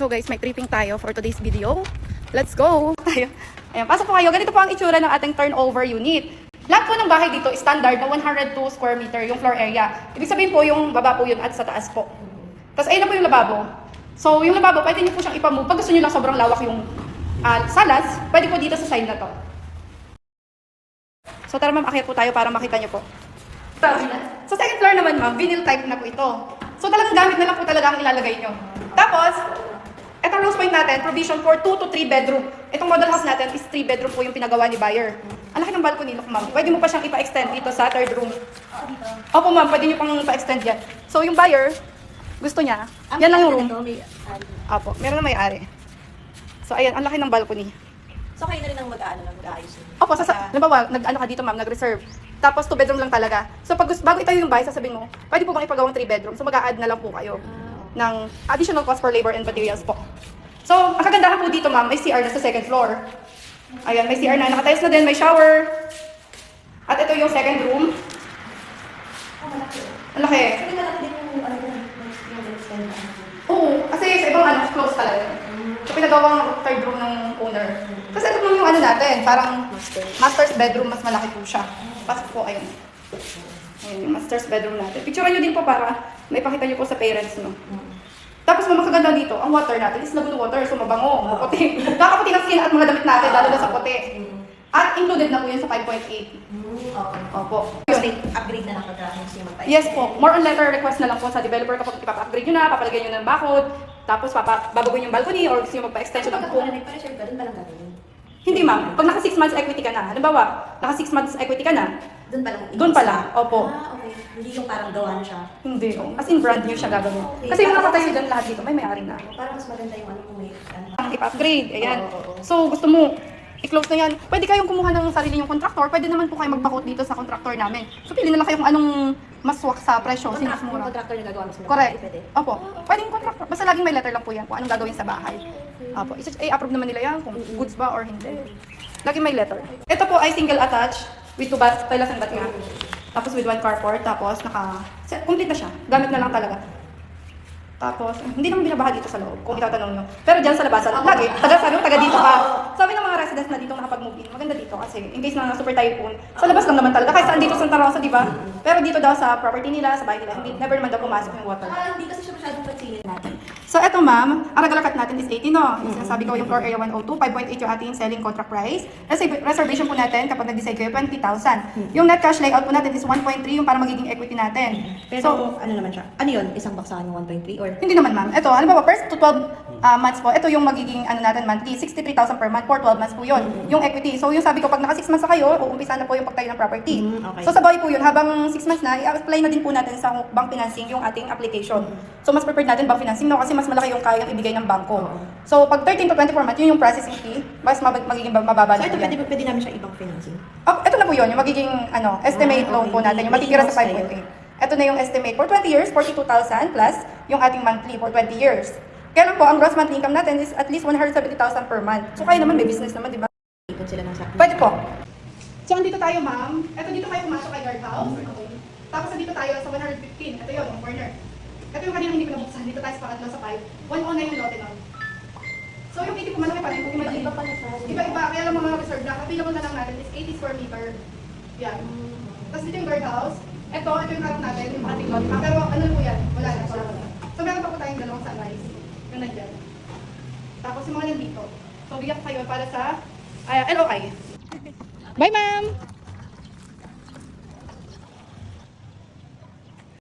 So guys, may tripping tayo for today's video. Let's go! Tayo. Ayan, pasok po kayo. Ganito po ang itsura ng ating turnover unit. Lahat po ng bahay dito, standard na 102 square meter yung floor area. Ibig sabihin po, yung baba po yun at sa taas po. Tapos ayun na po yung lababo. So yung lababo, pwede niyo po siyang ipamove. Pag gusto niyo lang sobrang lawak yung salas, pwede po dito sa side na to. So tara ma'am, akyat po tayo para makita niyo po. Sa second floor naman ma'am, vinyl type na po ito. So talagang gamit na lang po talaga ang ilalagay nyo. Tapos, etong rose point natin, provision for 2 to 3 bedroom. Itong model house natin is 3 bedroom po yung pinagawa ni buyer. Ang laki ng balcony, look ma'am. Pwede mo pa siyang ipa-extend dito sa third room. Opo ma'am, pwede nyo pang ipa-extend yan. So yung buyer, gusto niya, yan lang yung room. Opo, meron na may-ari. So ayan, ang laki ng balcony. So kayo na rin ang mag-aayos. Opo, halimbawa, nag-ano ka dito ma'am, nag-reserve. Tapos 2 bedroom lang talaga. So pag bago itayo yung bahay, sasabihin mo, pwede po bang ipagawang 3 bedroom? So mag-a-add na lang po kayo ng additional cost for labor and materials po. So, ang kagandahan po dito ma'am, may CR na sa second floor. Ayan, may CR na, nakatiles na din, may shower. At ito yung second room. Ang laki. Oo, kasi sa ibang close talaga. So pinagawang third room ng owner. Kasi ito yung natin, parang master's bedroom, mas malaki po siya. Pasok po, ayun. Ayun, yung master's bedroom natin. Picturean nyo din po para maipakita nyo po sa parents, no? Tapos magaganda dito, ang water natin is lagoon water, so mabango, maputi. Kakaputi ng skin at mga damit natin, lalo na sa puti. At included na po yan sa 5.8. Okay. Opo. Upgrade na lang pagka gusto yung magpalit. Yes po. More on letter request na lang po sa developer kapag ipapa-upgrade nyo na, papalagay nyo ng bakod, tapos babaguhin yung balcony or gusto nyo magpa-extension ng kung. Nag-pressure ka, doon ba lang gagawin? Hindi ma'am. Pag naka 6 months equity ka na, halimbawa, naka 6 months equity ka na, Doon pa lang? doon pala. Opo. Okay. Hindi yung parang gawa na siya. Hindi. As in brand new siya gagawin. Kasi yung nakatayo dyan lahat dito, may may-ari na. Parang mas maganda yung ano kung may Ang ipa-upgrade, ayan. Oo. So, gusto mo, i-close na yan. Pwede kayong kumuha ng sarili yung contractor. Pwede naman po kayo mag-quote dito sa contractor namin. So, pili na lang kayo kung anong mas swak sa presyo. Sino mas Yung mura. contractor na gagawa mas mura. Correct. Pwede. Opo. Pwede yung contractor. Basta laging may letter lang po yan kung anong gagawin sa bahay. Opo. I-approve naman nila yan kung goods ba or hindi. Laging may letter. Ito po ay single attached with 2 bath, toilet and bath nga. Tapos with 1 carport. Tapos complete na siya. Gamit na lang talaga. Tapos, hindi naman binabaha dito sa loob, kung itatanong nyo. Pero dyan sa labasan, lagi, taga dito ka. Sabi ng mga residents na dito nakapag-move in, maganda dito kasi in case na super typhoon, sa labas lang naman talaga. Kahit saan dito Santa Rosa, di ba? Pero dito daw sa property nila, sa bahay nila, never naman daw pumasok yung water. Hindi kasi siya masyadong pansinin natin. So eto ma'am, ang regular cut natin is 80 no? Yung sinasabi ko yung floor area 102, 5.8 yung ating selling contract price. Reservation po natin kapag nag-decide kayo 20,000. Yung net cash layout po natin is 1.3 yung para magiging equity natin. Pero So, ano naman siya? Ano yun? Isang baksakan yung 1.3 or? hindi naman ma'am. Ito, alam mo ba, first to 12 months po, ito yung magiging natin monthly, 63,000 per month for 12 months po yun. Yung equity. So yung sabi ko, pag naka 6 months na kayo, uumpisa na po yung pagtayo ng property. Okay. So sabay po yun, habang 6 months na, i-apply na din po natin sa bank financing yung ating application. So mas prepared natin bank financing no, kasi mas malaki yung kayang ibigay ng bangko. So pag 13 to 24 months, yun yung processing fee, mas magiging mababa So na ito po yan. pwede namin siya ibang financing? Ito na po yun, yung magiging estimate loan po natin, yung matitira sa 5.8. Ito na yung estimate for 20 years, 42,000 plus yung ating monthly for 20 years. Kaya lang po, ang gross monthly income natin is at least 170,000 per month. So kaya naman, may business naman, di ba? Ipon sila ng sakit. Pwede po. So andito tayo ma'am. Ito dito kayo pumasok kay guardhouse. Okay. Tapos andito tayo sa 115. Ito yun, yung corner. Ito yung kanina hindi ko nabuksan. Dito tayo sa pangatlo sa 5. 109 yung lote nun. So yung 80 po malaki pa rin. Kung imagine. Iba pala siya. Iba-iba. Kaya lang mga reserve na. Available na lang natin is 80 square meter. Yan. Tapos dito yung guardhouse. Ito yung harap natin, yung ating lot. Pero ano po yan? Wala na. So meron pa po tayong dalawang sunrise. Yung nandyan. Tapos yung mga nandito. So bigyan ko kayo para sa LOI. Bye ma'am!